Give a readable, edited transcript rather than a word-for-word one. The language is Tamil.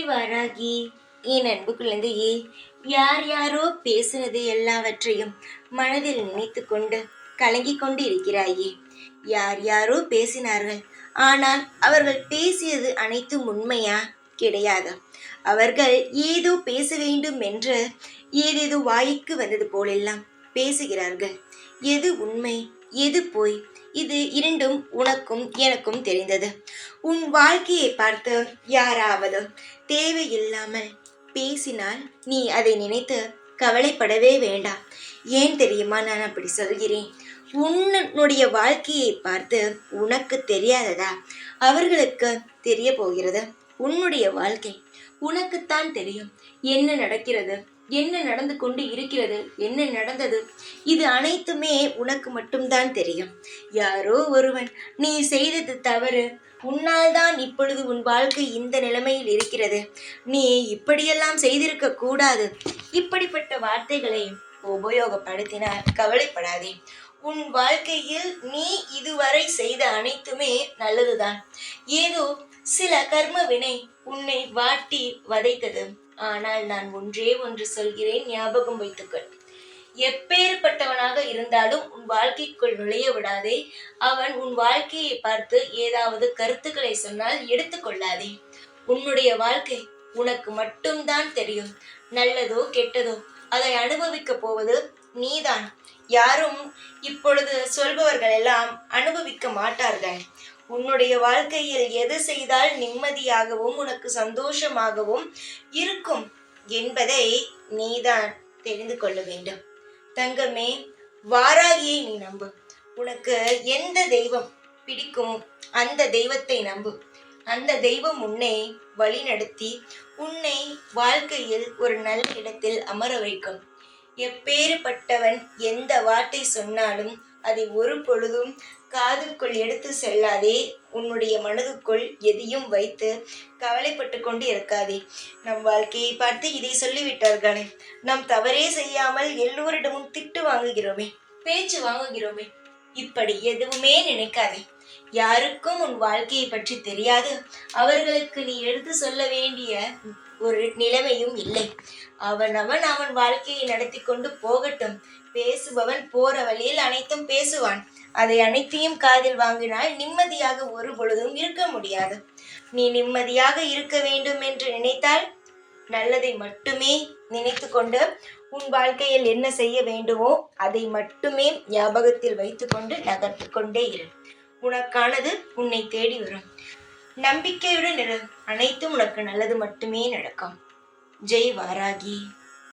வாராகி, என் அன்பு குழந்தையே, யார் யாரோ பேசினது எல்லாவற்றையும் மனதில் நினைத்து கொண்டு கலங்கிக் கொண்டு இருக்கிறாயே. யார் யாரோ பேசினார்கள், ஆனால் அவர்கள் பேசியது அனைத்தும் உண்மையா? கிடையாது. அவர்கள் ஏதோ பேச வேண்டும் என்று ஏதேதோ வாய்க்கு வந்தது போலெல்லாம் பேசுகிறார்கள். எது உண்மை, எது பொய்? இது இரண்டும் உனக்கும் எனக்கும் தெரிந்தது. உன் வாழ்க்கையை பார்த்து யாராவது தேவையில்லாமல் பேசினால் நீ அதை நினைத்து கவலைப்படவே வேண்டாம். ஏன் தெரியுமா நான் அப்படி சொல்கிறேன்? உன்னுடைய வாழ்க்கையை பார்த்து உனக்கு தெரியாததா? அவர்களுக்கு தெரிய போகிறது. உன்னுடைய வாழ்க்கை உனக்குத்தான் தெரியும். என்ன நடக்கிறது, என்ன நடந்து கொண்டு இருக்கிறது, என்ன நடந்தது, இது அனைத்துமே உனக்கு மட்டும்தான் தெரியும். யாரோ ஒருவன் நீ செய்தது தவறு, உன்னால் தான் இப்பொழுது உன் வாழ்க்கை இந்த நிலைமையில் இருக்கிறது, நீ இப்படியெல்லாம் செய்திருக்க கூடாது, இப்படிப்பட்ட வார்த்தைகளை உபயோகப்படுத்தினால் கவலைப்படாதே. உன் வாழ்க்கையில் நீ இதுவரை செய்த அனைத்துமே நல்லதுதான். ஏதோ சில கர்ம வினை உன்னை வாட்டி வதைத்தது. ஆனால் நான் ஒன்றே ஒன்று சொல்கிறேன், ஞாபகம் வைத்துக்கொள். எப்பேற்பட்டவனாக இருந்தாலும் உன் வாழ்க்கைக்குள் நுழைய விடாதே. அவன் உன் வாழ்க்கையை பார்த்து ஏதாவது கருத்துக்களை சொன்னால் எடுத்துக்கொள்ளாதே. உன்னுடைய வாழ்க்கை உனக்கு மட்டும்தான் தெரியும். நல்லதோ கெட்டதோ அதை அனுபவிக்க போவது நீதான். யாரும் இப்பொழுது சொல்பவர்கள் எல்லாம் அனுபவிக்க மாட்டார்கள். உன்னுடைய வாழ்க்கையில் எது செய்தால் நிம்மதியாகவும் உனக்கு சந்தோஷமாகவும் இருக்கும் என்பதை நீதான் தெரிந்து கொள்ள வேண்டும். தங்கமே, வாராகியை நீ நம்பு. உனக்கு எந்த தெய்வம் பிடிக்கும் அந்த தெய்வத்தை நம்பு. அந்த தெய்வம் உன்னை வழிநடத்தி உன்னை வாழ்க்கையில் ஒரு நல்ல இடத்தில் அமர வைக்கும். எப்பேறுபட்டவன் எந்த வார்த்தை சொன்னாலும் அதை ஒரு பொழுதும் காதுக்குள் எடுத்து செல்லாதே. உன்னுடைய மனதுக்குள் எதையும் வைத்து கவலைப்பட்டு கொண்டு இருக்காதே. நம் வாழ்க்கையை பார்த்து இதை சொல்லிவிட்டார்களே, நாம் தவறே செய்யாமல் எல்லோரிடமும் திட்டு வாங்குகிறோமே, பேச்சு வாங்குகிறோமே, இப்படி எதுவுமே நினைக்காதே. யாருக்கும் உன் வாழ்க்கையை பற்றி தெரியாது. அவர்களுக்கு நீ எடுத்து சொல்ல வேண்டிய ஒரு நிலைமையும் இல்லை. அவன் வாழ்க்கையை நடத்தி கொண்டு போகட்டும். பேசுபவன் போற வழியில் அனைத்தும் பேசுவான். அதை அனைத்தையும் காதில் வாங்கினால் நிம்மதியாக ஒரு பொழுதும் இருக்க முடியாது. நீ நிம்மதியாக இருக்க வேண்டும் என்று நினைத்தால் நல்லதை மட்டுமே நினைத்து கொண்டு உன் வாழ்க்கையில் என்ன செய்ய வேண்டுமோ அதை மட்டுமே ஞாபகத்தில் வைத்துக்கொண்டு நகர்த்து கொண்டே இரு. உனக்கானது உன்னை தேடி வரும். நம்பிக்கையுடன் இரு. அனைத்தும் உனக்கு நல்லது மட்டுமே நடக்கும். ஜெய் வாராகி.